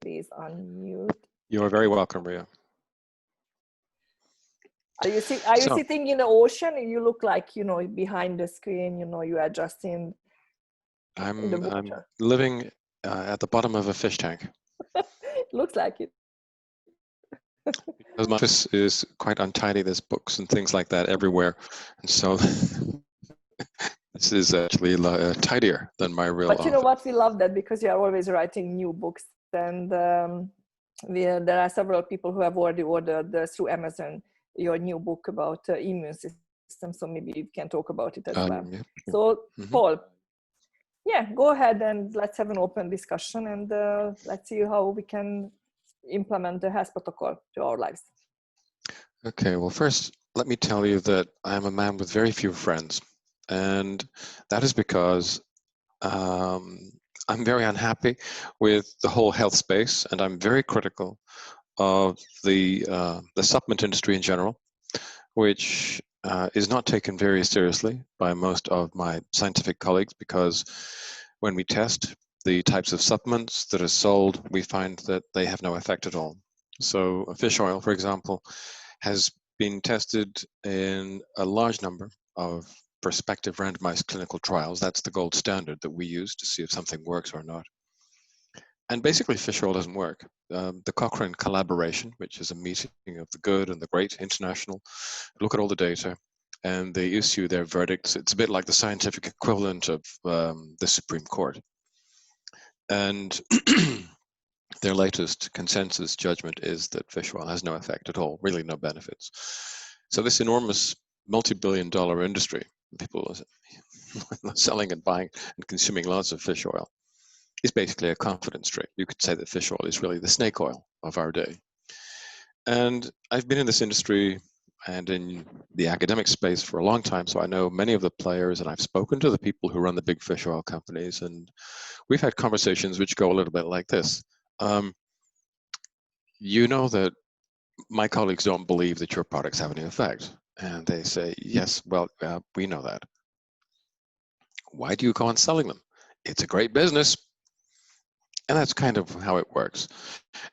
please unmute. You are very welcome, Ria. Are you sitting in the ocean? You look like, you know, behind the screen, you know, you are just in the water. I'm living at the bottom of a fish tank. Looks like it. Because my office is quite untidy, there's books and things like that everywhere. And so this is actually tidier than my real office. But you know what? We love that because you are always writing new books. And there are several people who have already ordered through Amazon your new book about immune system. So maybe you can talk about it as well. Yeah. So Paul, yeah, go ahead and let's have an open discussion and let's see how we can implement the health protocol to our lives. Okay, well, first, let me tell you that I'm a man with very few friends. And that is because I'm very unhappy with the whole health space, and I'm very critical of the supplement industry in general, which is not taken very seriously by most of my scientific colleagues, because when we test the types of supplements that are sold, we find that they have no effect at all. So fish oil, for example, has been tested in a large number of prospective randomized clinical trials. That's the gold standard that we use to see if something works or not. And basically, fish oil doesn't work. The Cochrane collaboration, which is a meeting of the good and the great international, look at all the data, and they issue their verdicts. It's a bit like the scientific equivalent of the Supreme Court. And their latest consensus judgment is that fish oil has no effect at all, really no benefits. So this enormous multi-billion-dollar industry, people are selling and buying and consuming lots of fish oil, is basically a confidence trick. You could say that fish oil is really the snake oil of our day. And I've been in this industry and in the academic space for a long time, so I know many of the players, and I've spoken to the people who run the big fish oil companies, and we've had conversations which go a little bit like this. You know that my colleagues don't believe that your products have any effect. And they say, yes, well, we know that. Why do you go on selling them? It's a great business. And that's kind of how it works.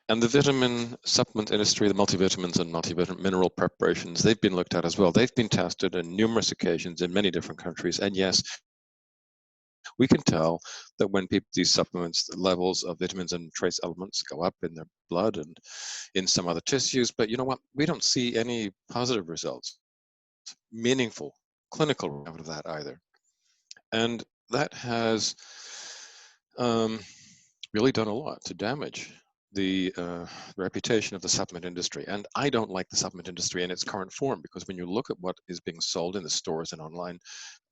And the vitamin supplement industry, the multivitamins and multi-mineral preparations, they've been looked at as well. They've been tested on numerous occasions in many different countries. And yes, we can tell that when people these supplements, the levels of vitamins and trace elements go up in their blood and in some other tissues. But you know what? We don't see any positive results, meaningful clinical out of that either. And that has really done a lot to damage the reputation of the supplement industry. And I don't like the supplement industry in its current form, because when you look at what is being sold in the stores and online,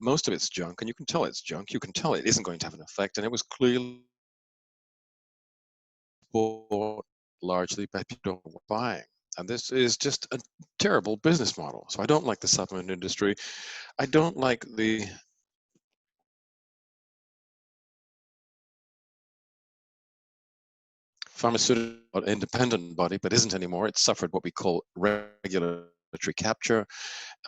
most of it's junk, and you can tell it's junk. You can tell it isn't going to have an effect, and it was clearly bought largely by people who were buying. And this is just a terrible business model. So I don't like the supplement industry. I don't like the pharmaceutical independent body, but isn't anymore. It's suffered what we call regulatory capture.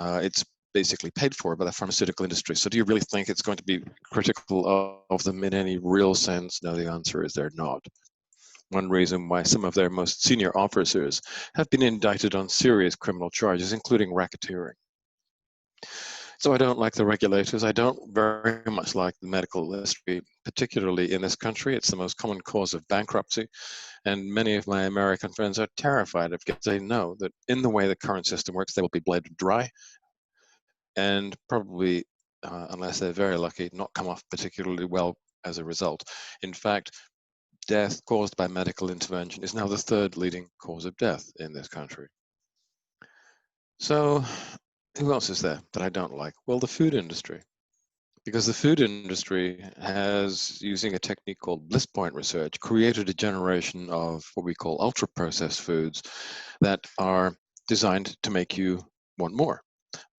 It's basically paid for by the pharmaceutical industry. So do you really think it's going to be critical of them in any real sense? No, the answer is they're not. One reason why some of their most senior officers have been indicted on serious criminal charges, including racketeering. So I don't like the regulators. I don't very much like the medical industry, particularly in this country. It's the most common cause of bankruptcy. And many of my American friends are terrified of it. They know that in the way the current system works, they will be bled dry and probably, unless they're very lucky, not come off particularly well as a result. In fact, death caused by medical intervention is now the third leading cause of death in this country. So who else is there that I don't like? Well, the food industry. Because the food industry has, using a technique called bliss point research, created a generation of what we call ultra-processed foods that are designed to make you want more.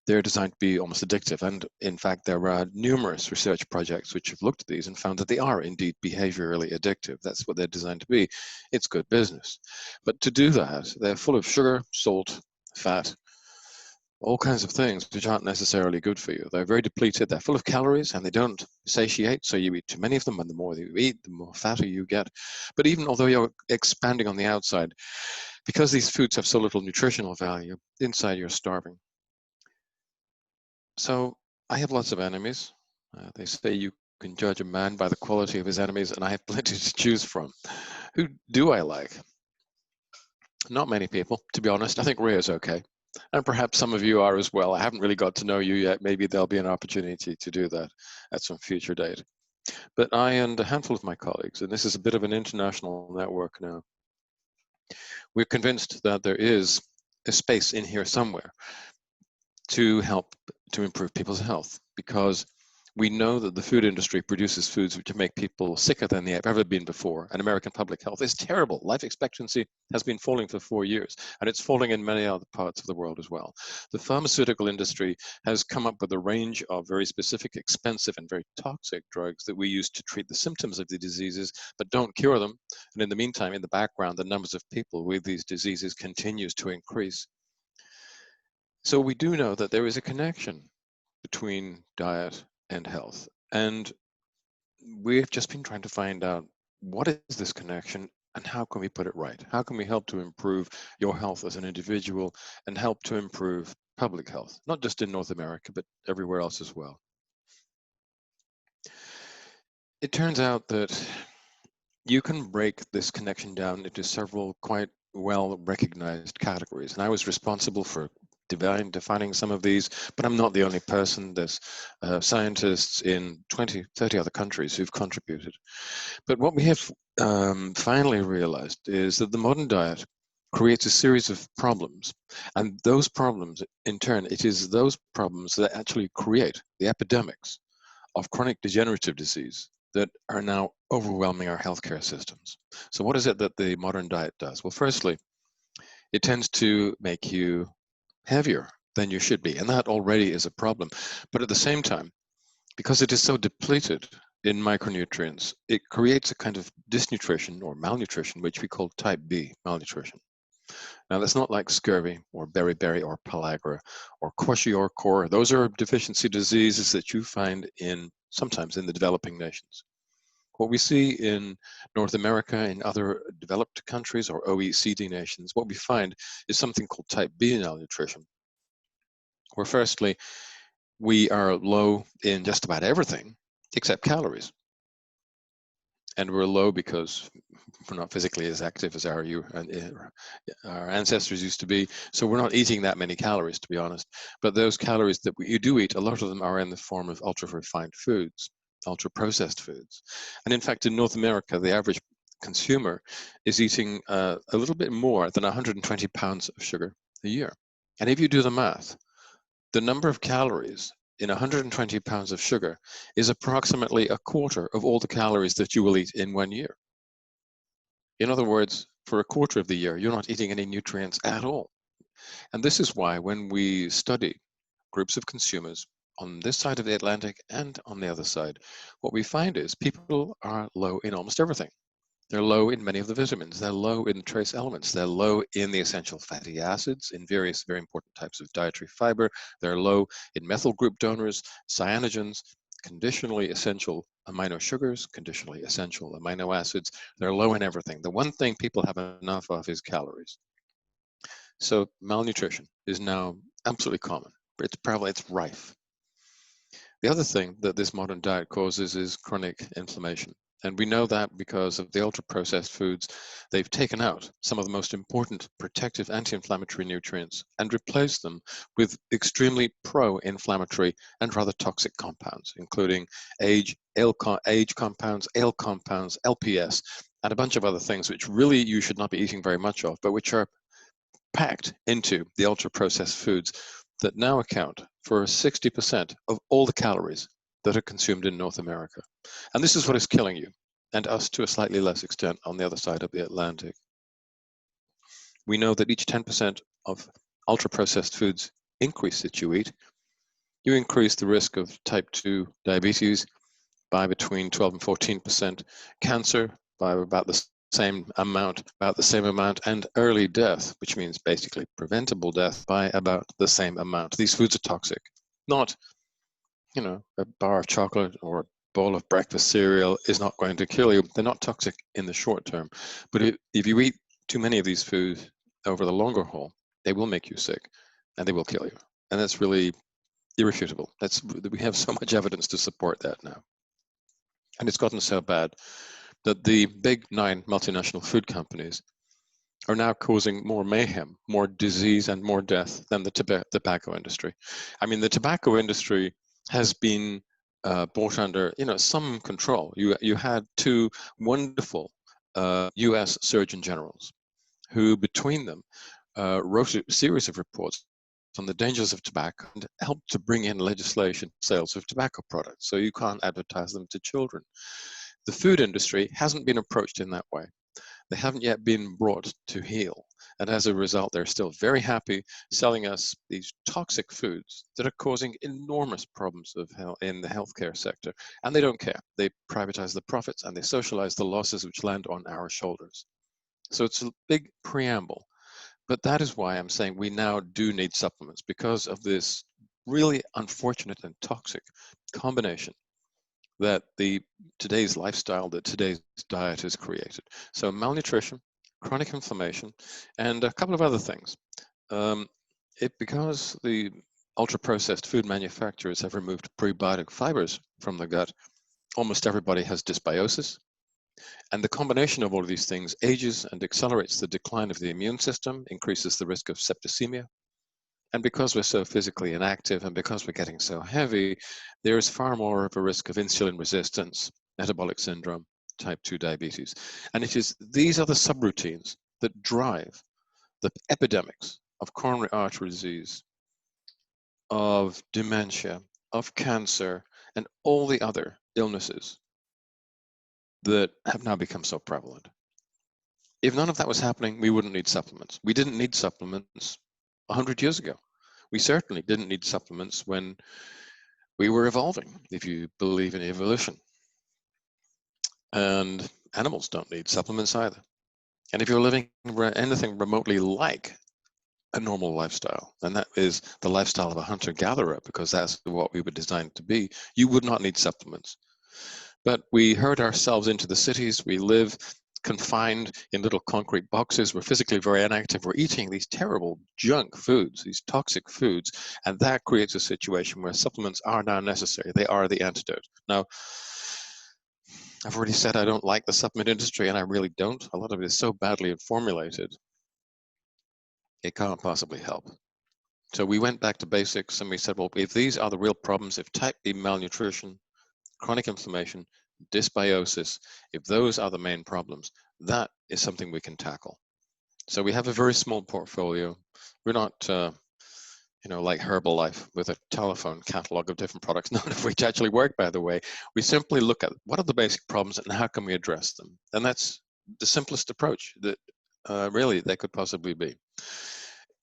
They're designed to be almost addictive. And in fact, there are numerous research projects which have looked at these and found that they are indeed behaviorally addictive. That's what they're designed to be. It's good business. But to do that, they're full of sugar, salt, fat, all kinds of things which aren't necessarily good for you. They're very depleted, they're full of calories, and they don't satiate, so you eat too many of them, and the more you eat, the more fatter you get. But even although you're expanding on the outside, because these foods have so little nutritional value, inside you're starving. So I have lots of enemies. They say you can judge a man by the quality of his enemies, and I have plenty to choose from. Who do I like? Not many people, to be honest. I think Rhea's okay. And perhaps some of you are as well. I haven't really got to know you yet. Maybe there'll be an opportunity to do that at some future date. But I and a handful of my colleagues, and this is a bit of an international network now, we're convinced that there is a space in here somewhere to help to improve people's health, because we know that the food industry produces foods which make people sicker than they have ever been before, and American public health is terrible. Life expectancy has been falling for 4 years, and it's falling in many other parts of the world as well. The pharmaceutical industry has come up with a range of very specific, expensive, and very toxic drugs that we use to treat the symptoms of the diseases, but don't cure them. And in the meantime, in the background, the numbers of people with these diseases continues to increase. So we do know that there is a connection between diet and health. And we've just been trying to find out, what is this connection and how can we put it right? How can we help to improve your health as an individual and help to improve public health, not just in North America, but everywhere else as well? It turns out that you can break this connection down into several quite well recognized categories. And I was responsible for defining some of these, but I'm not the only person. There's scientists in 20, 30 other countries who've contributed. But what we have finally realized is that the modern diet creates a series of problems. And those problems, in turn, it is those problems that actually create the epidemics of chronic degenerative disease that are now overwhelming our healthcare systems. So what is it that the modern diet does? Well, firstly, it tends to make you heavier than you should be, and that already is a problem. But at the same time, because it is so depleted in micronutrients, it creates a kind of dysnutrition or malnutrition, which we call type B malnutrition. Now, that's not like scurvy or beriberi or pellagra or kwashiorkor. Those are deficiency diseases that you find sometimes in the developing nations. What we see in North America, in other developed countries or OECD nations, what we find is something called type B malnutrition, where firstly, we are low in just about everything except calories. And we're low because we're not physically as active as our ancestors used to be. So we're not eating that many calories, to be honest. But those calories that you do eat, a lot of them are in the form of ultra-refined foods, ultra-processed foods. And in fact, in North America, the average consumer is eating a little bit more than 120 pounds of sugar a year. And if you do the math, the number of calories in 120 pounds of sugar is approximately a quarter of all the calories that you will eat in 1 year. In other words, for a quarter of the year, you're not eating any nutrients at all. And this is why when we study groups of consumers on this side of the Atlantic and on the other side, what we find is people are low in almost everything. They're low in many of the vitamins. They're low in trace elements. They're low in the essential fatty acids, in various very important types of dietary fiber. They're low in methyl group donors, cyanogens, conditionally essential amino sugars, conditionally essential amino acids. They're low in everything. The one thing people have enough of is calories. So malnutrition is now absolutely common. It's rife. The other thing that this modern diet causes is chronic inflammation. And we know that because of the ultra-processed foods, they've taken out some of the most important protective anti-inflammatory nutrients and replaced them with extremely pro-inflammatory and rather toxic compounds, including age compounds, ale compounds, LPS, and a bunch of other things which really you should not be eating very much of, but which are packed into the ultra-processed foods that now account for 60% of all the calories that are consumed in North America. And this is what is killing you, and us to a slightly less extent on the other side of the Atlantic. We know that each 10% of ultra-processed foods increase that you eat, you increase the risk of type 2 diabetes by between 12 and 14%, cancer by about the same amount, about the same amount, and early death, which means basically preventable death, by about the same amount. These foods are toxic. Not, you know, a bar of chocolate or a bowl of breakfast cereal is not going to kill you. They're not toxic in the short term. But if you eat too many of these foods over the longer haul, they will make you sick and they will kill you. And that's really irrefutable. We have so much evidence to support that now. And it's gotten so bad that the big 9 multinational food companies are now causing more mayhem, more disease, and more death than the tobacco industry. I mean, the tobacco industry has been brought under, some control. You had 2 wonderful U.S. Surgeon Generals who, between them, wrote a series of reports on the dangers of tobacco and helped to bring in legislation sales of tobacco products, so you can't advertise them to children. The food industry hasn't been approached in that way. They haven't yet been brought to heel. And as a result, they're still very happy selling us these toxic foods that are causing enormous problems in the healthcare sector. And they don't care. They privatize the profits and they socialize the losses which land on our shoulders. So it's a big preamble. But that is why I'm saying we now do need supplements, because of this really unfortunate and toxic combination that today's lifestyle, that today's diet has created. So malnutrition, chronic inflammation, and a couple of other things. Because the ultra-processed food manufacturers have removed prebiotic fibers from the gut, almost everybody has dysbiosis. And the combination of all of these things ages and accelerates the decline of the immune system, increases the risk of septicemia. And because we're so physically inactive and because we're getting so heavy, there is far more of a risk of insulin resistance, metabolic syndrome, type 2 diabetes. And these are the subroutines that drive the epidemics of coronary artery disease, of dementia, of cancer, and all the other illnesses that have now become so prevalent. If none of that was happening, we wouldn't need supplements. We didn't need supplements 100 years ago. We certainly didn't need supplements when we were evolving, if you believe in evolution. And animals don't need supplements either. And if you're living anything remotely like a normal lifestyle, and that is the lifestyle of a hunter-gatherer, because that's what we were designed to be, you would not need supplements. But we herd ourselves into the cities. We live confined in little concrete boxes. We're physically very inactive. We're eating these terrible junk foods, these toxic foods, and that creates a situation where supplements are now necessary. They are the antidote. Now, I've already said I don't like the supplement industry, and I really don't. A lot of it is so badly formulated, it can't possibly help. So we went back to basics and we said, well, if these are the real problems, if type B malnutrition, chronic inflammation, dysbiosis, if those are the main problems, that is something we can tackle. So we have a very small portfolio. We're not, like Herbalife with a telephone catalog of different products, none of which actually work, by the way. We simply look at what are the basic problems and how can we address them. And that's the simplest approach that really there could possibly be.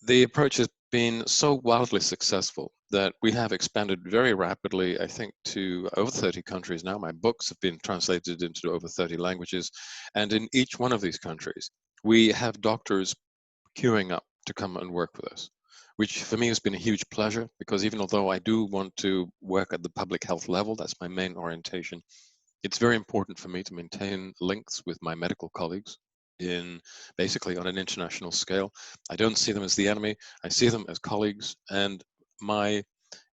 The approach has been so wildly successful that we have expanded very rapidly, I think, to over 30 countries now. My books have been translated into over 30 languages. And in each one of these countries, we have doctors queuing up to come and work with us, which for me has been a huge pleasure, because even although I do want to work at the public health level, that's my main orientation, it's very important for me to maintain links with my medical colleagues basically on an international scale. I don't see them as the enemy. I see them as colleagues, and my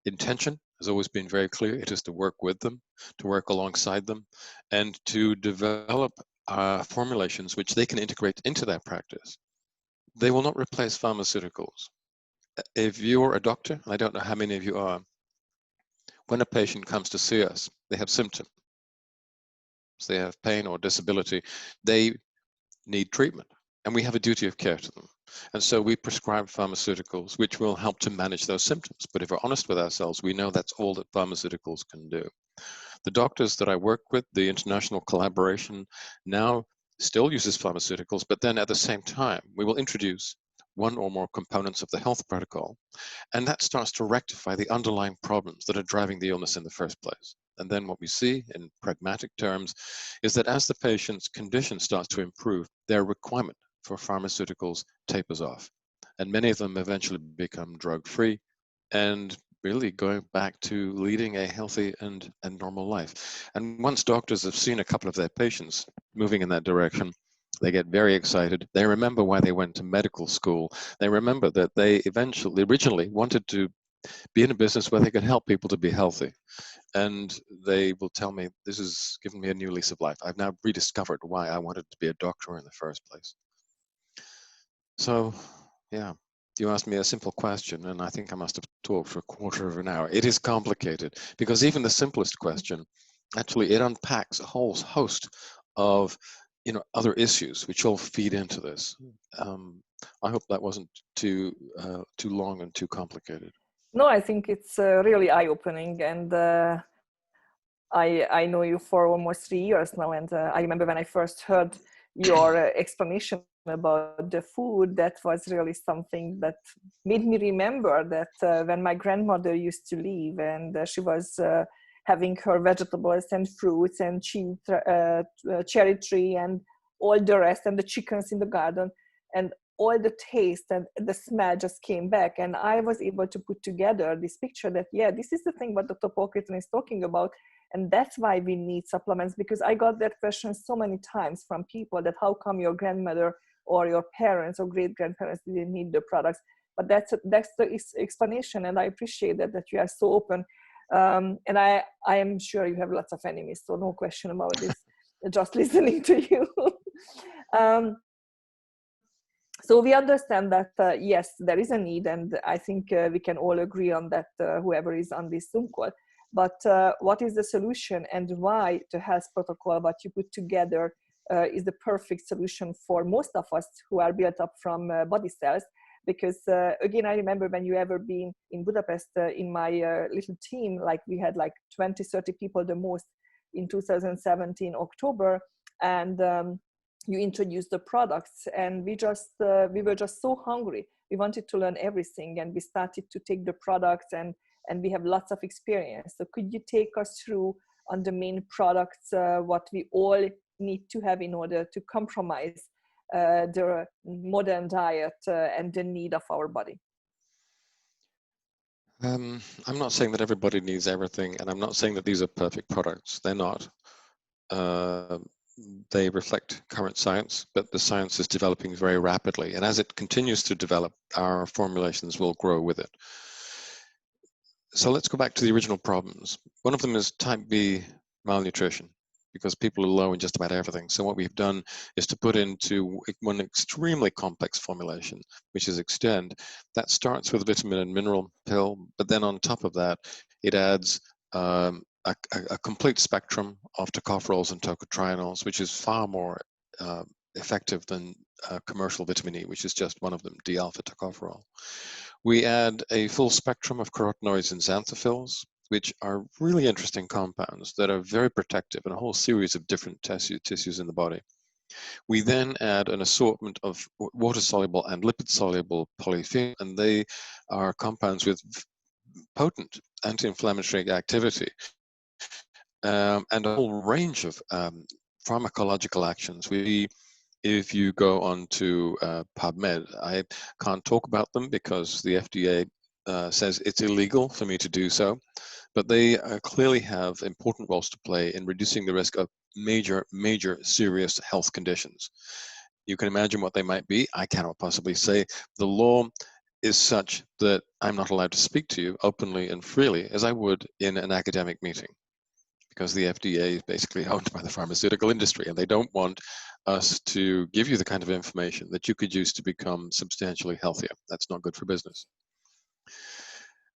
intention has always been very clear. It is to work with them, to work alongside them, and to develop formulations which they can integrate into their practice. They will not replace pharmaceuticals. If you're a doctor, and I don't know how many of you are, when a patient comes to see us, they have symptoms, they have pain or disability, they need treatment, and we have a duty of care to them. And so we prescribe pharmaceuticals which will help to manage those symptoms. But if we're honest with ourselves, we know that's all that pharmaceuticals can do. The doctors that I work with, the international collaboration now still uses pharmaceuticals, but then at the same time, we will introduce one or more components of the health protocol, and that starts to rectify the underlying problems that are driving the illness in the first place. And then what we see in pragmatic terms is that as the patient's condition starts to improve, their requirement for pharmaceuticals tapers off. And many of them eventually become drug-free and really going back to leading a healthy and normal life. And once doctors have seen a couple of their patients moving in that direction, they get very excited. They remember why they went to medical school. They remember that they originally wanted to be in a business where they could help people to be healthy. And they will tell me, this has given me a new lease of life. I've now rediscovered why I wanted to be a doctor in the first place. So, yeah, you asked me a simple question, and I think I must have talked for a quarter of an hour. It is complicated because even the simplest question, actually, it unpacks a whole host of other issues which all feed into this. I hope that wasn't too long and too complicated. No, I think it's really eye-opening, and I know you for almost 3 years now, and I remember when I first heard your explanation about the food, that was really something that made me remember that when my grandmother used to live, and she was having her vegetables and fruits and cherry tree and all the rest, and the chickens in the garden, and all the taste and the smell just came back, and I was able to put together this picture that, yeah, this is the thing what Dr. Clayton is talking about. And that's why we need supplements, because I got that question so many times from people, that how come your grandmother or your parents or great grandparents didn't need the products. But that's the explanation, and I appreciate that you are so open. And I am sure you have lots of enemies, so no question about this. Just listening to you. So we understand that, yes, there is a need, and I think we can all agree on that, whoever is on this Zoom call. But what is the solution, and why the health protocol what you put together is the perfect solution for most of us who are built up from body cells? Because again, I remember when you ever been in Budapest in my little team, like we had like 20, 30 people the most in 2017 October, and you introduced the products, and we were just so hungry. We wanted to learn everything, and we started to take the products, and we have lots of experience. So could you take us through on the main products, what we all need to have in order to compromise the modern diet and the need of our body? I'm not saying that everybody needs everything, and I'm not saying that these are perfect products. They're not. They reflect current science, but the science is developing very rapidly. And as it continues to develop, our formulations will grow with it. So let's go back to the original problems. One of them is type B malnutrition, because people are low in just about everything. So what we've done is to put into one extremely complex formulation, which is Extend. That starts with a vitamin and mineral pill, but then on top of that, it adds a complete spectrum of tocopherols and tocotrienols, which is far more effective than commercial vitamin E, which is just one of them, D-alpha tocopherol. We add a full spectrum of carotenoids and xanthophylls, which are really interesting compounds that are very protective in a whole series of different tissues in the body. We then add an assortment of water-soluble and lipid-soluble polyphenols, and they are compounds with potent anti-inflammatory activity and a whole range of pharmacological actions. If you go on to PubMed, I can't talk about them because the FDA says it's illegal for me to do so, but they clearly have important roles to play in reducing the risk of major serious health conditions. You can imagine what they might be. I cannot possibly say. The law is such that I'm not allowed to speak to you openly and freely as I would in an academic meeting, because the FDA is basically owned by the pharmaceutical industry, and they don't want us to give you the kind of information that you could use to become substantially healthier. That's not good for business.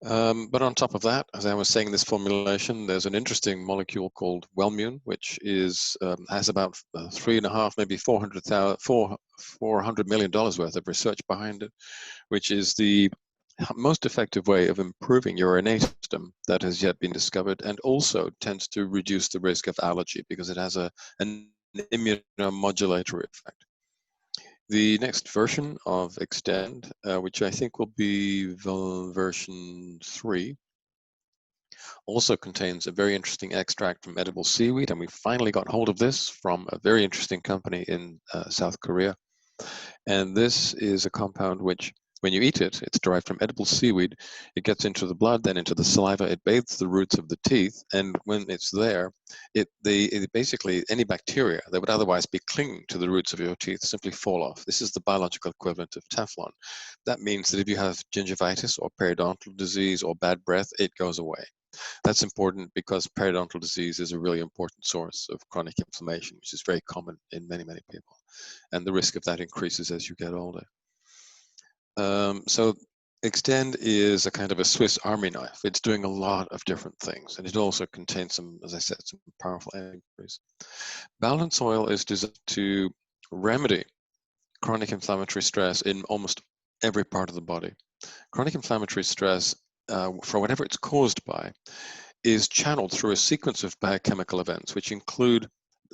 But on top of that, as I was saying, this formulation, there's an interesting molecule called Wellmune, which is has about $3.5, maybe $400 million worth of research behind it, which is the most effective way of improving your innate system that has yet been discovered, and also tends to reduce the risk of allergy because it has an immunomodulatory effect. The next version of Extend, which I think will be version 3, also contains a very interesting extract from edible seaweed, and we finally got hold of this from a very interesting company in South Korea. And this is a compound which, when you eat it, it's derived from edible seaweed. It gets into the blood, then into the saliva. It bathes the roots of the teeth, and when it's there, it basically, any bacteria that would otherwise be clinging to the roots of your teeth simply fall off. This is the biological equivalent of Teflon. That means that if you have gingivitis or periodontal disease or bad breath, it goes away. That's important because periodontal disease is a really important source of chronic inflammation, which is very common in many, many people. And the risk of that increases as you get older. So Extend is a kind of a Swiss Army knife. It's doing a lot of different things, and it also contains some, as I said, some powerful antibiotics. Balance oil is designed to remedy chronic inflammatory stress in almost every part of the body. Chronic inflammatory stress, for whatever it's caused by, is channeled through a sequence of biochemical events, which include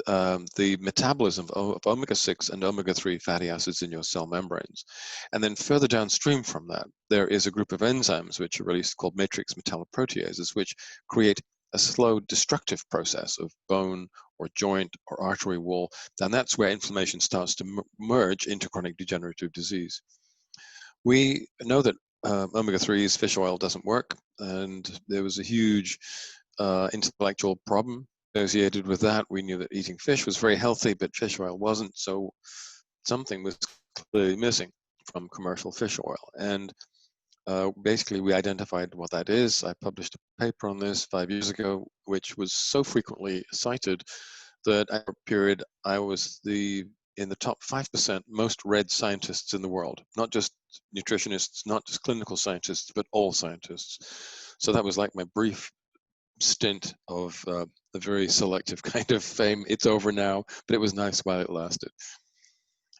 the metabolism of omega-6 and omega-3 fatty acids in your cell membranes. And then further downstream from that, there is a group of enzymes which are released called matrix metalloproteases, which create a slow destructive process of bone or joint or artery wall. And that's where inflammation starts to merge into chronic degenerative disease. We know that omega-3s, fish oil, doesn't work, and there was a huge intellectual problem associated with that. We knew that eating fish was very healthy, but fish oil wasn't, so something was clearly missing from commercial fish oil. And basically, we identified what that is. I published a paper on this 5 years ago, which was so frequently cited that at a period I was in the top 5% most read scientists in the world, not just nutritionists, not just clinical scientists, but all scientists. So that was like my brief stint of a very selective kind of fame. It's over now, but it was nice while it lasted.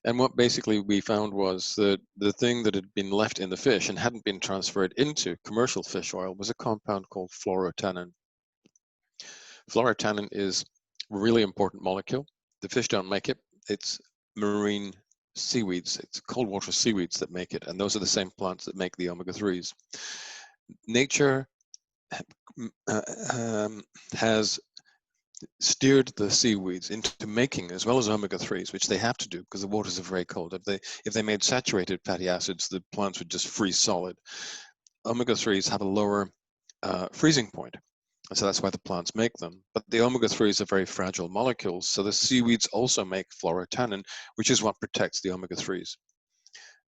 And what basically we found was that the thing that had been left in the fish and hadn't been transferred into commercial fish oil was a compound called fluorotannin. Fluorotannin is a really important molecule. The fish don't make it. It's marine seaweeds. It's cold water seaweeds that make it. And those are the same plants that make the omega-3s. Nature has steered the seaweeds into making, as well as omega-3s, which they have to do because the waters are very cold. If they made saturated fatty acids, the plants would just freeze solid. Omega-3s have a lower freezing point, and so that's why the plants make them. But the omega-3s are very fragile molecules, so the seaweeds also make fluorotannin, which is what protects the omega-3s.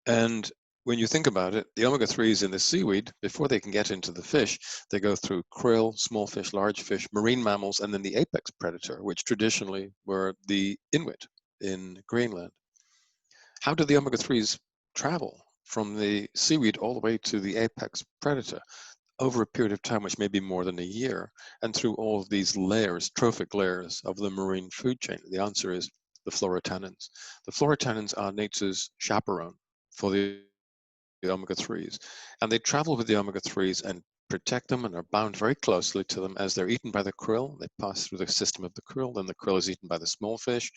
And when you think about it, the omega-3s in the seaweed, before they can get into the fish, they go through krill, small fish, large fish, marine mammals, and then the apex predator, which traditionally were the Inuit in Greenland. How do the omega-3s travel from the seaweed all the way to the apex predator over a period of time, which may be more than a year, and through all of these layers, trophic layers of the marine food chain? The answer is the fluorotannins. The fluorotannins are nature's chaperone for the omega-3s, and they travel with the omega-3s and protect them and are bound very closely to them as they're eaten by the krill. They pass through the system of the krill, then the krill is eaten by the small fish.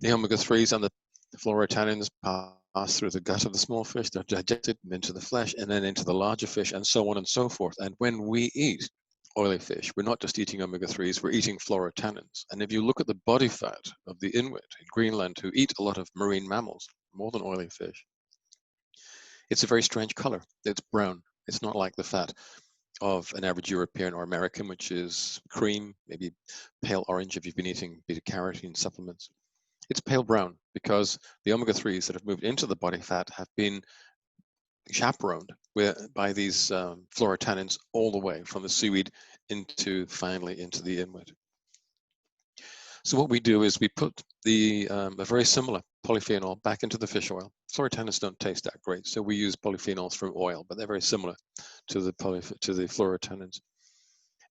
The omega-3s and the fluorotannins pass through the gut of the small fish, they're digested into the flesh and then into the larger fish, and so on and so forth. And when we eat oily fish, we're not just eating omega-3s, we're eating fluorotannins. And if you look at the body fat of the Inuit in Greenland, who eat a lot of marine mammals, more than oily fish, it's a very strange color. It's brown. It's not like the fat of an average European or American, which is cream, maybe pale orange if you've been eating beta-carotene supplements. It's pale brown because the omega-3s that have moved into the body fat have been chaperoned by these fluorotannins all the way from the seaweed finally into the Inuit. So what we do is we put a very similar polyphenol back into the fish oil. Fluorotannins don't taste that great, so we use polyphenols from oil, but they're very similar to the fluorotannins.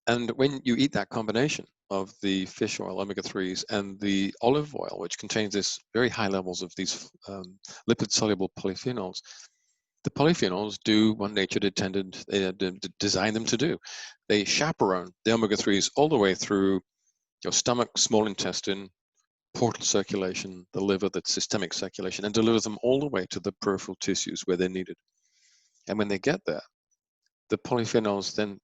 And when you eat that combination of the fish oil, omega-3s, and the olive oil, which contains this very high levels of these lipid-soluble polyphenols, the polyphenols do what nature intended, designed them to do. They chaperone the omega-3s all the way through your stomach, small intestine, portal circulation, the liver, the systemic circulation, and deliver them all the way to the peripheral tissues where they're needed. And when they get there, the polyphenols then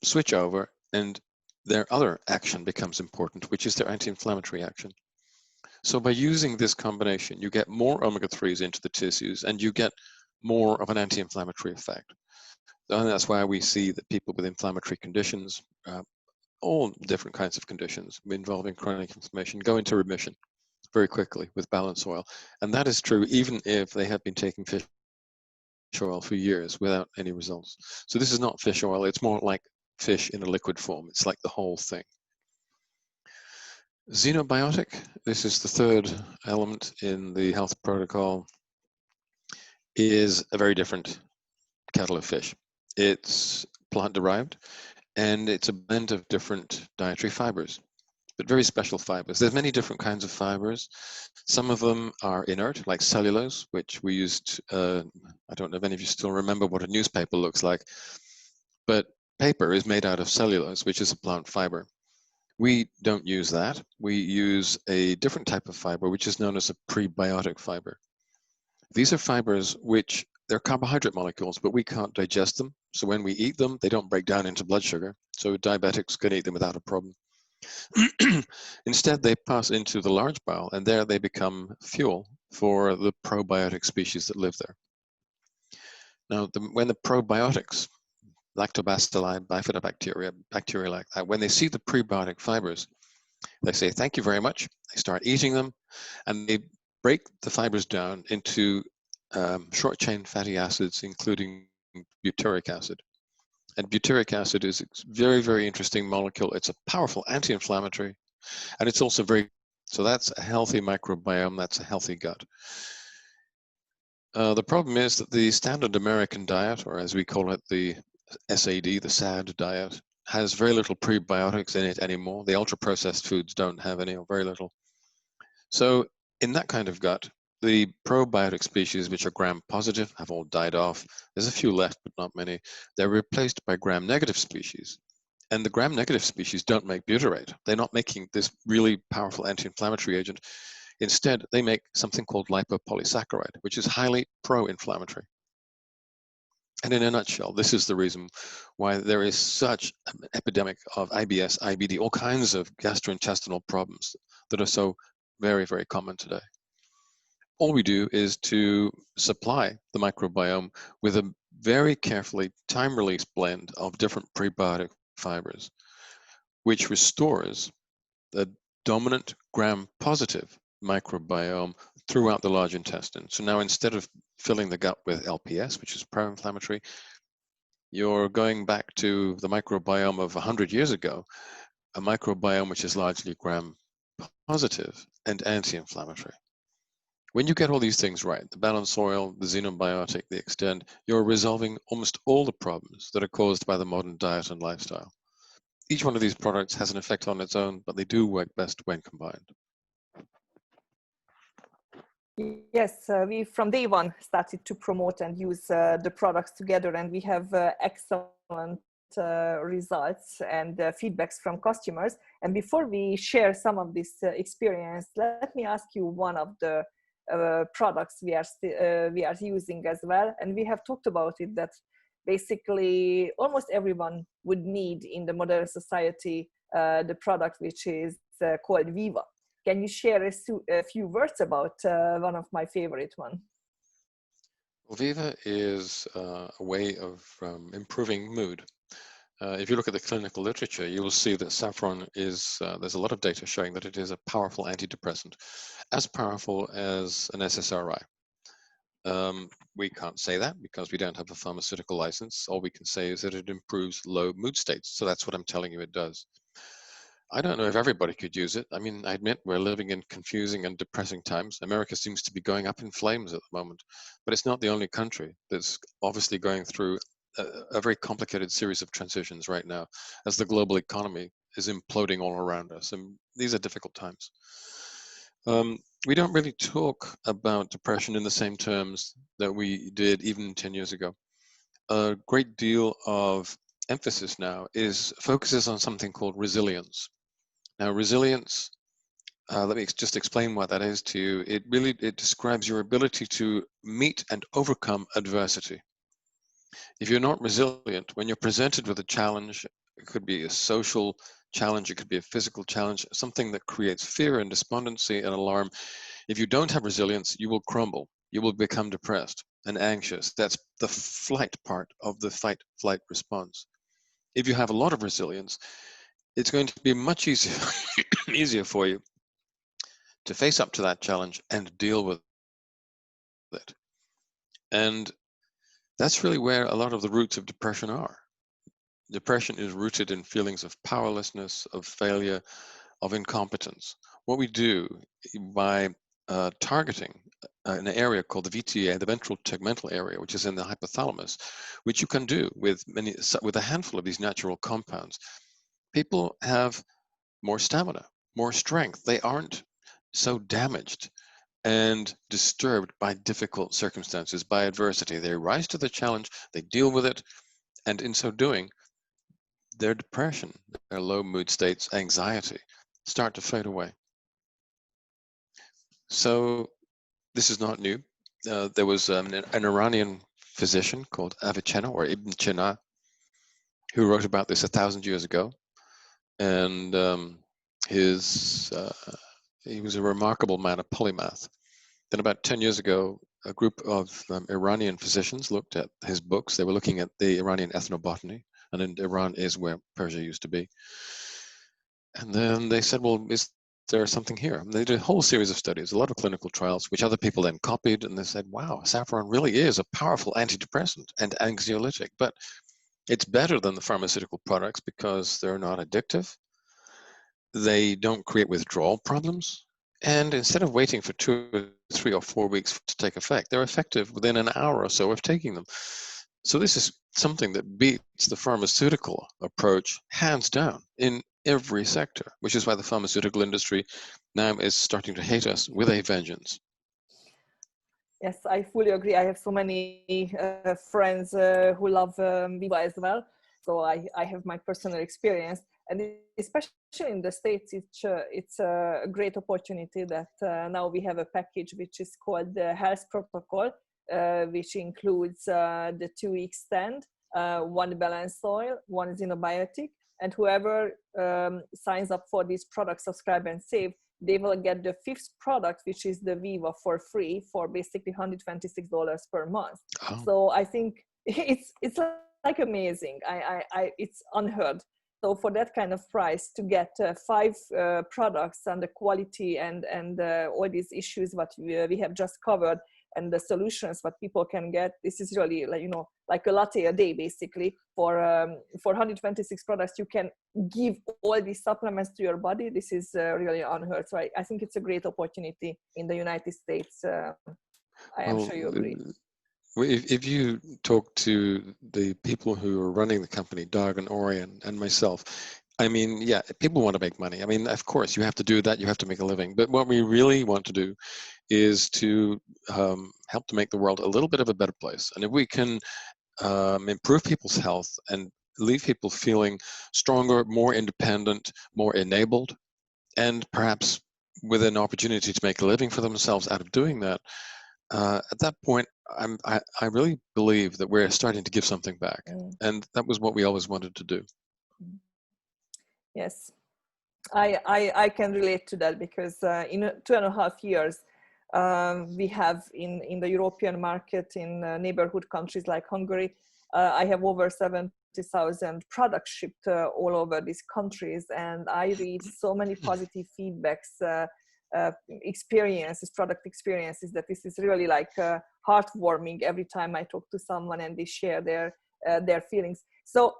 switch over and their other action becomes important, which is their anti-inflammatory action. So by using this combination, you get more omega-3s into the tissues and you get more of an anti-inflammatory effect. And that's why we see that people with inflammatory conditions, all different kinds of conditions involving chronic inflammation, go into remission very quickly with balance oil. And that is true even if they have been taking fish oil for years without any results. So this is not fish oil, it's more like fish in a liquid form. It's like the whole thing. Xenobiotic, this is the third element in the health protocol, is a very different kettle of fish. It's plant-derived, and it's a blend of different dietary fibers, but very special fibers. There's many different kinds of fibers. Some of them are inert, like cellulose, which we used, I don't know if any of you still remember what a newspaper looks like, but paper is made out of cellulose, which is a plant fiber. We don't use that. We use a different type of fiber, which is known as a prebiotic fiber. These are fibers which they're carbohydrate molecules, but we can't digest them. So when we eat them, they don't break down into blood sugar. So diabetics can eat them without a problem. Instead, they pass into the large bowel, and there they become fuel for the probiotic species that live there. Now, when the probiotics, lactobacilli, bifidobacteria, bacteria like that, when they see the prebiotic fibers, they say, thank you very much. They start eating them, and they break the fibers down into short-chain fatty acids, including butyric acid. And butyric acid is a very, very interesting molecule. It's a powerful anti-inflammatory, and it's also so that's a healthy microbiome, that's a healthy gut. The problem is that the standard American diet, or as we call it, the SAD, the SAD diet, has very little prebiotics in it anymore. The ultra-processed foods don't have any or very little. So in that kind of gut, the probiotic species, which are gram-positive, have all died off. There's a few left, but not many. They're replaced by gram-negative species. And the gram-negative species don't make butyrate. They're not making this really powerful anti-inflammatory agent. Instead, they make something called lipopolysaccharide, which is highly pro-inflammatory. And in a nutshell, this is the reason why there is such an epidemic of IBS, IBD, all kinds of gastrointestinal problems that are so very, very common today. All we do is to supply the microbiome with a very carefully time-release blend of different prebiotic fibers, which restores the dominant gram-positive microbiome throughout the large intestine. So now instead of filling the gut with LPS, which is pro-inflammatory, you're going back to the microbiome of 100 years ago, a microbiome which is largely gram-positive and anti-inflammatory. When you get all these things right, the balance oil, the xenobiotic, the extend, you're resolving almost all the problems that are caused by the modern diet and lifestyle. Each one of these products has an effect on its own, but they do work best when combined. Yes, we from day one started to promote and use the products together, and we have excellent results and feedbacks from customers. And before we share some of this experience, let me ask you one of the products we are using as well. And we have talked about it, that basically almost everyone would need in the modern society the product which is called Viva. Can you share a few words about one of my favorite one? Well, Viva is a way of improving mood. If you look at the clinical literature, you will see that saffron is, there's a lot of data showing that it is a powerful antidepressant, as powerful as an SSRI. We can't say that because we don't have a pharmaceutical license. All we can say is that it improves low mood states. So that's what I'm telling you it does. I don't know if everybody could use it. I mean, I admit we're living in confusing and depressing times. America seems to be going up in flames at the moment, but it's not the only country that's obviously going through a very complicated series of transitions right now as the global economy is imploding all around us. And these are difficult times. We don't really talk about depression in the same terms that we did even 10 years ago. A great deal of emphasis now focuses on something called resilience. Now, resilience, let me just explain what that is to you. It describes your ability to meet and overcome adversity. If you're not resilient, when you're presented with a challenge, It could be a social challenge. It could be a physical challenge, something that creates fear and despondency and alarm. If you don't have resilience, you will crumble. You will become depressed and anxious. That's the flight part of the fight flight response. If you have a lot of resilience, it's going to be much easier easier for you to face up to that challenge and deal with it. And that's really where a lot of the roots of depression are. Depression is rooted in feelings of powerlessness, of failure, of incompetence. What we do by targeting an area called the VTA, the ventral tegmental area, which is in the hypothalamus, which you can do with with a handful of these natural compounds, people have more stamina, more strength. They aren't so damaged and disturbed by difficult circumstances, by adversity. They rise to the challenge, they deal with it, and in so doing, their depression, their low mood states, anxiety start to fade away. So this is not new. There was an Iranian physician called Avicenna or Ibn Sina who wrote about this 1,000 years ago, and he was a remarkable man, a polymath. Then about 10 years ago, a group of Iranian physicians looked at his books. They were looking at the Iranian ethnobotany, and in Iran is where Persia used to be. And then they said, well, is there something here? And they did a whole series of studies, a lot of clinical trials, which other people then copied, and they said, wow, saffron really is a powerful antidepressant and anxiolytic, but it's better than the pharmaceutical products because they're not addictive. They don't create withdrawal problems. And instead of waiting for 2 or 3 or 4 weeks to take effect, they're effective within an hour or so of taking them. So this is something that beats the pharmaceutical approach hands down in every sector, which is why the pharmaceutical industry now is starting to hate us with a vengeance. Yes, I fully agree. I have so many friends who love Viva as well. So I have my personal experience. And especially in the States, it's a great opportunity that now we have a package which is called the Health Protocol, which includes the 2-week stand, one balanced oil, one xenobiotic, and whoever signs up for this product, subscribe and save, they will get the 5th product, which is the Viva, for free for basically $126 per month. Oh. So I think it's like amazing. It's unheard. So for that kind of price, to get 5 products and the quality and all these issues what we have just covered, and the solutions what people can get, this is really, like, like a latte a day basically. For 126 products, you can give all these supplements to your body. This is really unheard. So I think it's a great opportunity in the United States. I am sure you agree. If you talk to the people who are running the company, Doug and Orion and myself, I mean, yeah, people want to make money. I mean, of course, you have to do that. You have to make a living. But what we really want to do is to help to make the world a little bit of a better place. And if we can improve people's health and leave people feeling stronger, more independent, more enabled, and perhaps with an opportunity to make a living for themselves out of doing that, at that point, I really believe that we're starting to give something back. And that was what we always wanted to do. Yes, I can relate to that, because in 2.5 years, we have in the European market, in neighborhood countries like Hungary, I have over 70,000 products shipped all over these countries, and I read so many positive feedbacks, experiences, product experiences, that this is really like heartwarming every time I talk to someone and they share their feelings. So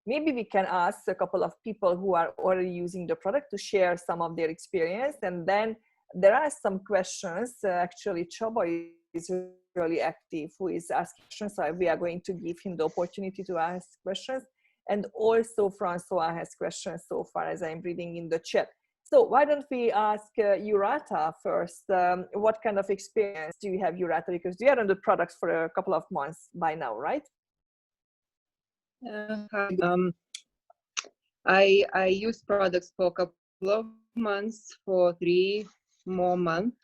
maybe we can ask a couple of people who are already using the product to share some of their experience, and then there are some questions. Actually, Csaba is really active, who is asking questions, so we are going to give him the opportunity to ask questions. And also Francois has questions so far, as I'm reading in the chat. So why don't we ask Urata first? What kind of experience do you have, Urata? Because you are on the products for a couple of months by now, right? Hi. I use products for a couple of months, for 3 more months,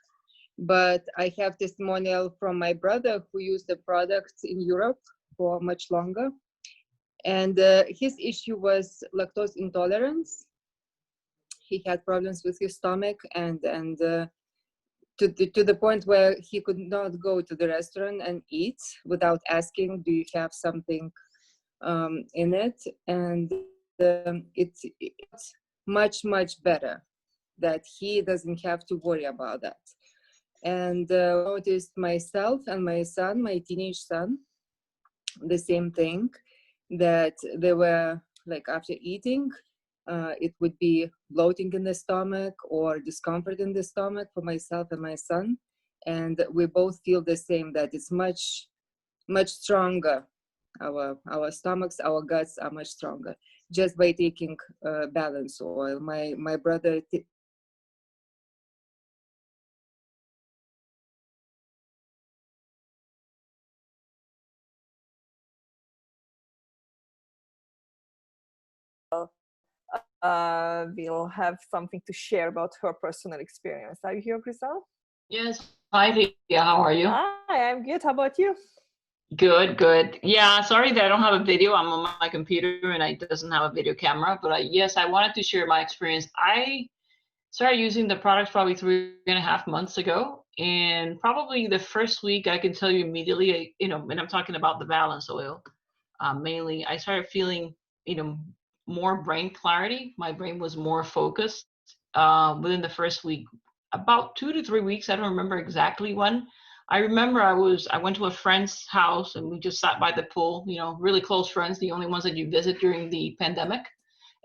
but I have testimonial from my brother who used the products in Europe for much longer. And his issue was lactose intolerance. He had problems with his stomach, and to the point where he could not go to the restaurant and eat without asking, do you have something in it? And it's much better that he doesn't have to worry about that. And noticed myself and my son, my teenage son, the same thing, that they were like, after eating, it would be bloating in the stomach or discomfort in the stomach for myself and my son. And we both feel the same, that it's much stronger. Our stomachs, our guts are much stronger just by taking balance oil. My brother will have something to share about her personal experience. Are you here, Grisel? Yes. Hi, Leah. How are you? Hi, I'm good. How about you? Good, good. Yeah, sorry that I don't have a video. I'm on my computer and it doesn't have a video camera. But yes, I wanted to share my experience. I started using the products probably 3.5 months ago. And probably the first week, I can tell you immediately, and I'm talking about the balance oil mainly, I started feeling, more brain clarity. My brain was more focused within the first week. About 2 to 3 weeks, I don't remember exactly when. I remember I went to a friend's house and we just sat by the pool, really close friends, the only ones that you visit during the pandemic.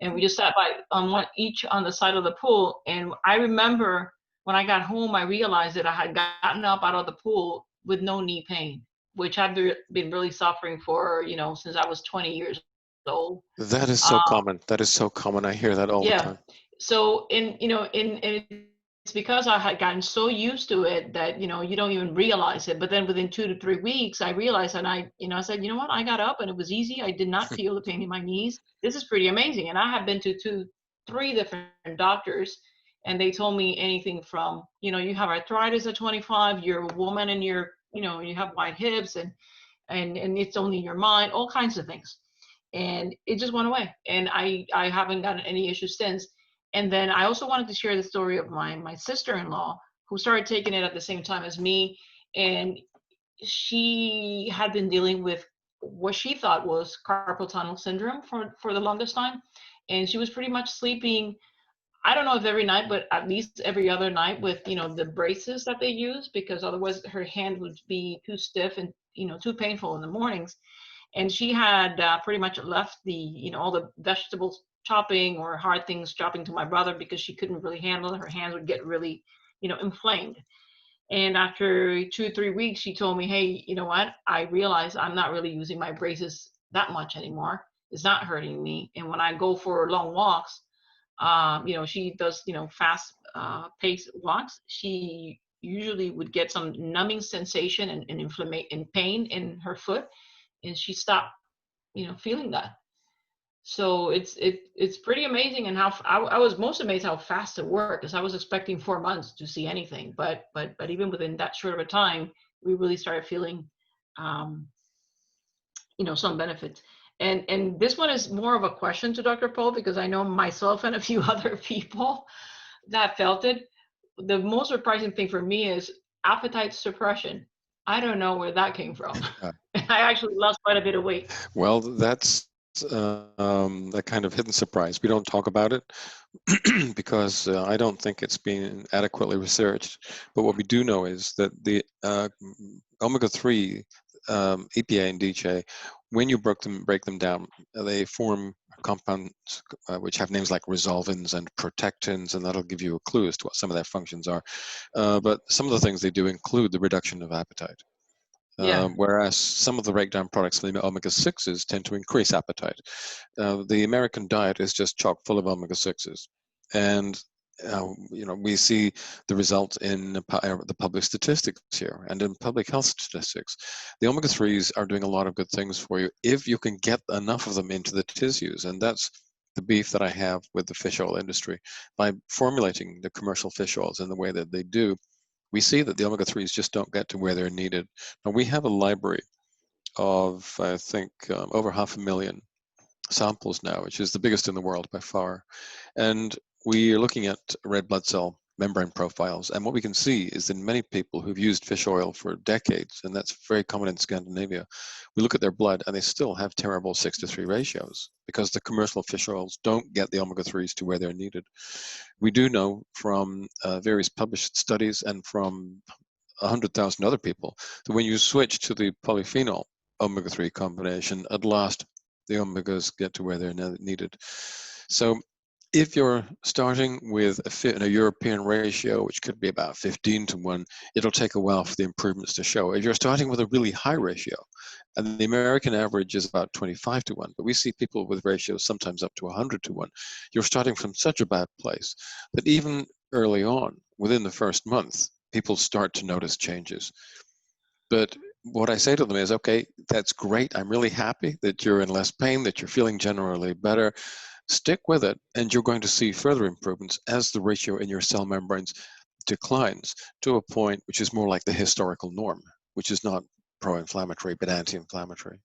And we just sat by each on the side of the pool. And I remember when I got home, I realized that I had gotten up out of the pool with no knee pain, which I've been really suffering for, since I was 20 years old. That is so common. That is so common. I hear that all the time. So it's because I had gotten so used to it that, you don't even realize it. But then within 2 to 3 weeks, I realized, and I said, you know what, I got up and it was easy. I did not feel the pain in my knees. This is pretty amazing. And I have been to 3 different doctors, and they told me anything from, you have arthritis at 25, you're a woman and you have wide hips and it's only your mind, all kinds of things. And it just went away. And I haven't gotten any issues since. And then I also wanted to share the story of my sister-in-law, who started taking it at the same time as me. And she had been dealing with what she thought was carpal tunnel syndrome for the longest time. And she was pretty much sleeping, I don't know if every night, but at least every other night with, the braces that they use, because otherwise her hand would be too stiff and, too painful in the mornings. And she had pretty much left all the vegetables chopping or hard things chopping to my brother because she couldn't really handle it. Her hands would get really, inflamed. And after 2 or 3 weeks, she told me, hey, you know what? I realized I'm not really using my braces that much anymore. It's not hurting me. And when I go for long walks, she does, fast pace walks. She usually would get some numbing sensation and inflammation and pain in her foot, and she stopped, feeling that. So it's pretty amazing. And how I was most amazed how fast it worked, because I was expecting 4 months to see anything, but even within that short of a time, we really started feeling, some benefits. And this one is more of a question to Dr. Paul, because I know myself and a few other people that felt it. The most surprising thing for me is appetite suppression. I don't know where that came from. I actually lost quite a bit of weight. Well, that's that kind of hidden surprise. We don't talk about it because I don't think it's been adequately researched. But what we do know is that the omega-3, EPA and DHA, when you break them down, they form compounds which have names like resolvins and protectins, and that'll give you a clue as to what some of their functions are. But some of the things they do include the reduction of appetite. Whereas some of the breakdown products, the omega-6s, tend to increase appetite. The American diet is just chock full of omega-6s. And we see the results in the public statistics here and in public health statistics. The omega-3s are doing a lot of good things for you if you can get enough of them into the tissues. And that's the beef that I have with the fish oil industry. By formulating the commercial fish oils in the way that they do, we see that the omega-3s just don't get to where they're needed. Now, we have a library of, I think, over 500,000 samples now, which is the biggest in the world by far. And we are looking at red blood cell membrane profiles. And what we can see is in many people who've used fish oil for decades, and that's very common in Scandinavia, we look at their blood and they still have terrible 6:3 ratios because the commercial fish oils don't get the omega-3s to where they're needed. We do know from various published studies and from 100,000 other people that when you switch to the polyphenol omega-3 combination, at last the omegas get to where they're needed. So if you're starting with a European ratio, which could be about 15:1, it'll take a while for the improvements to show. If you're starting with a really high ratio, and the American average is about 25:1, but we see people with ratios sometimes up to 100:1, you're starting from such a bad place that even early on, within the first month, people start to notice changes. But what I say to them is, okay, that's great. I'm really happy that you're in less pain, that you're feeling generally better. Stick with it, and you're going to see further improvements as the ratio in your cell membranes declines to a point which is more like the historical norm, which is not pro-inflammatory but anti-inflammatory.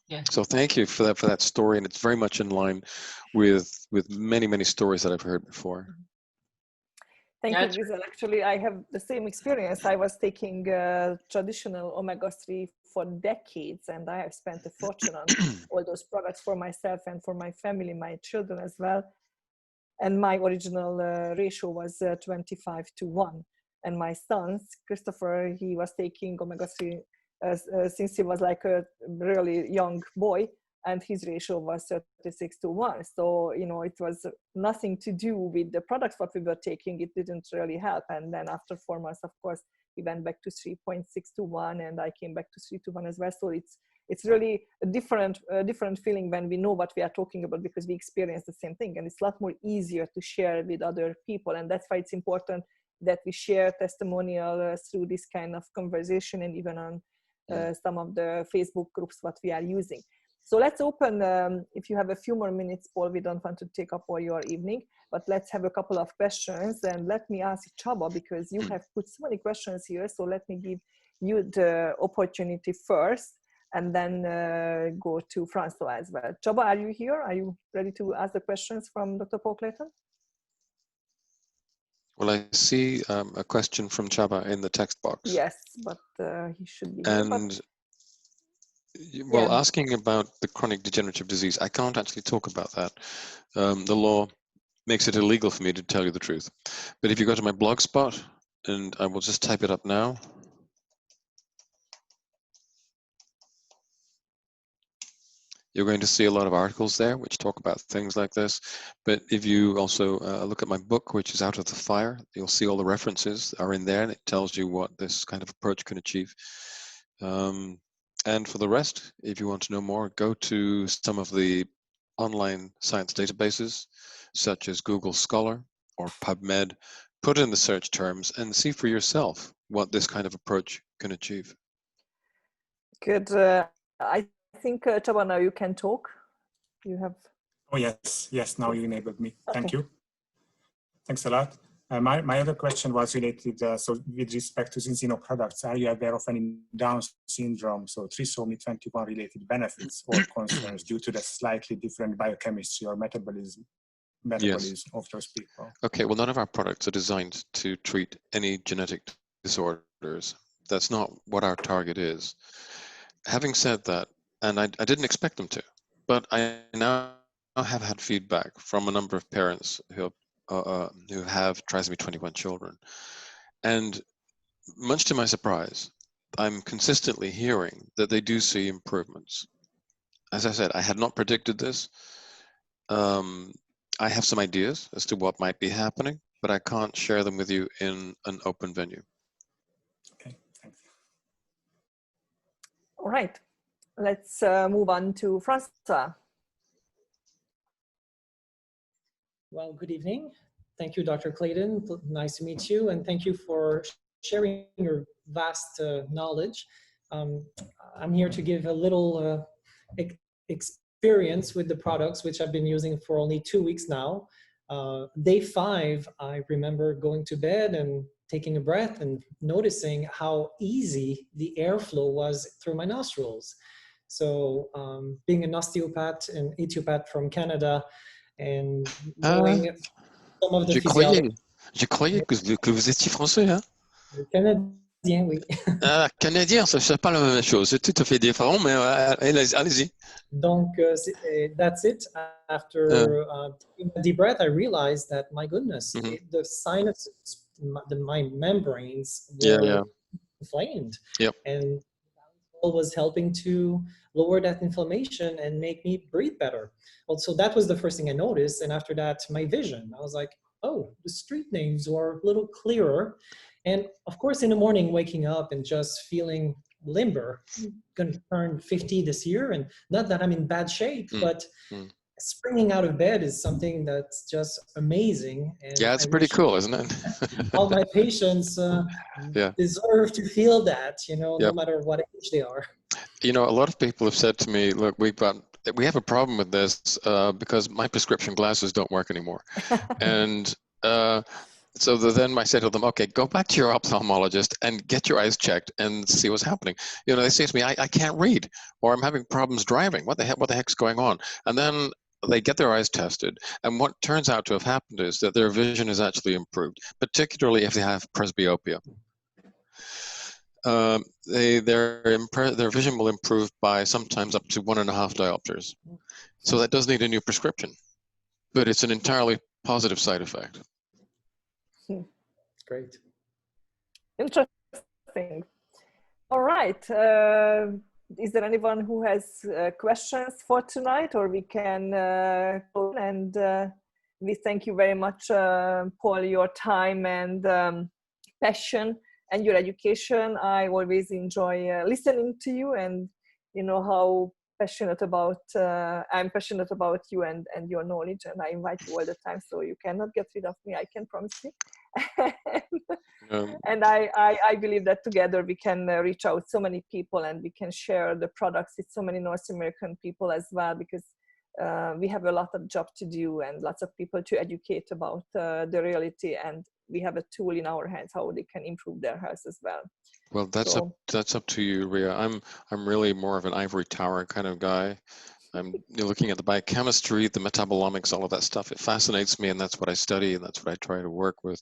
Yeah. So thank you for that story, and it's very much in line with many stories that I've heard before. Thank Yeah, you, Giselle. Actually, I have the same experience. I was taking traditional omega-3 for decades, and I have spent a fortune on all those products for myself and for my family, my children as well. And my original ratio was 25:1. And my son, Christopher, he was taking omega-3 since he was like a really young boy, and his ratio was 36:1. So, you know, it was nothing to do with the products what we were taking. It didn't really help. And then after 4 months, of course, we went back to 3.6:1, and I came back to 3:1 as well. So it's really a different feeling when we know what we are talking about, because we experience the same thing, and it's a lot more easier to share with other people. And that's why it's important that we share testimonial through this kind of conversation, and even on some of the Facebook groups what we are using. So let's open, if you have a few more minutes, Paul, we don't want to take up all your evening, but let's have a couple of questions. And let me ask Csaba, because you have put so many questions here. So let me give you the opportunity first, and then go to Francois as well. Csaba, are you here? Are you ready to ask the questions from Dr. Paul Clayton? Well, I see a question from Csaba in the text box. Yes, but he should be here. And well, asking about the chronic degenerative disease, I can't actually talk about that. The law makes it illegal for me to tell you the truth. But if you go to my blog spot, and I will just type it up now. You're going to see a lot of articles there which talk about things like this. But if you also look at my book, which is Out of the Fire, you'll see all the references are in there, and it tells you what this kind of approach can achieve. And for the rest, if you want to know more, go to some of the online science databases, such as Google Scholar or PubMed, put in the search terms and see for yourself what this kind of approach can achieve. Good. I think, Csaba, now you can talk. You have... Oh, yes, now you enabled me. Okay. Thank you. Thanks a lot. My other question was related, so with respect to Zinzino products, are you aware of any Down syndrome, so trisomy 21 related benefits or concerns due to the slightly different biochemistry or metabolism Yes. of those people? Okay, well, none of our products are designed to treat any genetic disorders. That's not what our target is. Having said that, and I didn't expect them to, but I now have had feedback from a number of parents who have trisomy 21 children. And much to my surprise, I'm consistently hearing that they do see improvements. As I said, I had not predicted this. I have some ideas as to what might be happening, but I can't share them with you in an open venue. Okay, thanks. All right, let's move on to Francois. Well, good evening. Thank you, Dr. Clayton. Nice to meet you, and thank you for sharing your vast knowledge. I'm here to give a little experience with the products, which I've been using for only 2 weeks now. Day 5, I remember going to bed and taking a breath and noticing how easy the airflow was through my nostrils. So being an osteopath and ethiopath from Canada and knowing some of the physiology. Je croyais que vous étiez français, hein? Canadien, oui. Ah, canadien, ça c'est pas la même chose. C'est tout à fait différent, mais allez-y. Donc, that's it. After taking a deep breath, I realized that, my goodness, the sinuses, my membranes were inflamed. Yep. And it was helping to lower that inflammation and make me breathe better. Well, so that was the first thing I noticed. And after that, my vision, I was like, oh, the street names were a little clearer. And of course, in the morning, waking up and just feeling limber, I'm going to turn 50 this year. And not that I'm in bad shape, but springing out of bed is something that's just amazing. And yeah, it's pretty cool, isn't it? all my patients deserve to feel that, no matter what age they are. You know, a lot of people have said to me, look, we have a problem with this because my prescription glasses don't work anymore. And so then I say to them, okay, go back to your ophthalmologist and get your eyes checked and see what's happening. You know, they say to me, I can't read, or I'm having problems driving. What the heck's going on? And then they get their eyes tested. And what turns out to have happened is that their vision is actually improved, particularly if they have presbyopia. Their vision will improve by sometimes up to 1.5 diopters. So that does need a new prescription, but it's an entirely positive side effect. Great. Interesting. All right. Is there anyone who has questions for tonight, or we can go and we thank you very much, Paul, your time and passion and your education. I always enjoy listening to you, and you know how passionate about I'm passionate about you and your knowledge, and I invite you all the time, so you cannot get rid of me, I can promise you. And I believe that together we can reach out so many people, and we can share the products with so many North American people as well, because we have a lot of job to do and lots of people to educate about the reality, and we have a tool in our hands how they can improve their health as well. Well, that's up to you, Ria. I'm really more of an ivory tower kind of guy. I'm looking at the biochemistry, the metabolomics, all of that stuff. It fascinates me, and that's what I study, and that's what I try to work with.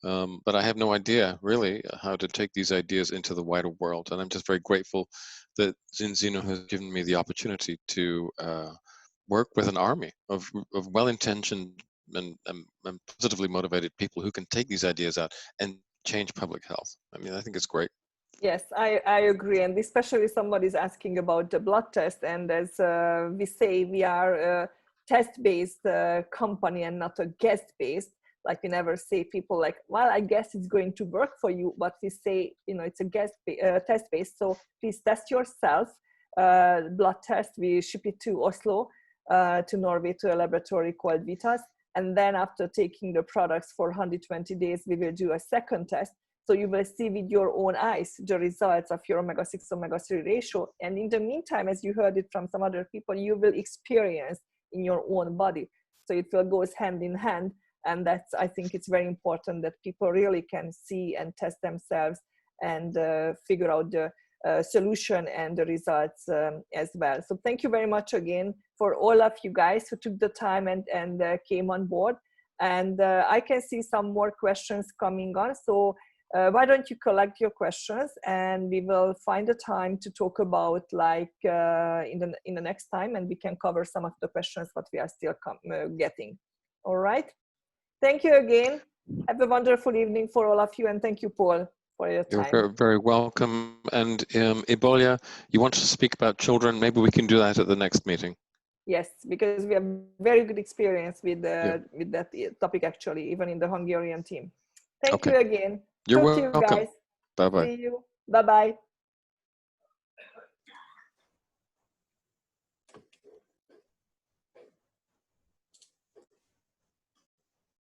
But I have no idea, really, how to take these ideas into the wider world. And I'm just very grateful that Zinzino has given me the opportunity to work with an army of well-intentioned and positively motivated people who can take these ideas out and change public health. I mean, I think it's great. Yes, I agree. And especially somebody's asking about the blood test. And as we say, we are a test-based company and not a guest-based. Like we never say people like, well, I guess it's going to work for you. But we say, you know, it's a test-based. So please test yourself. Blood test, we ship it to Oslo, to Norway, to a laboratory called Vitas. And then after taking the products for 120 days, we will do a second test. So you will see with your own eyes the results of your omega-6, omega-3 ratio. And in the meantime, as you heard it from some other people, you will experience in your own body. So it will go hand in hand. And that's, I think it's very important that people really can see and test themselves and figure out the solution and the results as well. So thank you very much again for all of you guys who took the time and came on board. And I can see some more questions coming on. So why don't you collect your questions, and we will find a time to talk about like in the next time, and we can cover some of the questions that we are still getting. All right. Thank you again. Have a wonderful evening for all of you, and thank you, Paul, for your time. You're very, very welcome. And Ebolia, you want to speak about children? Maybe we can do that at the next meeting. Yes, because we have very good experience with that topic, actually, even in the Hungarian team. Thank you again. You're welcome. Talk to you guys. Bye-bye. See you. Bye-bye.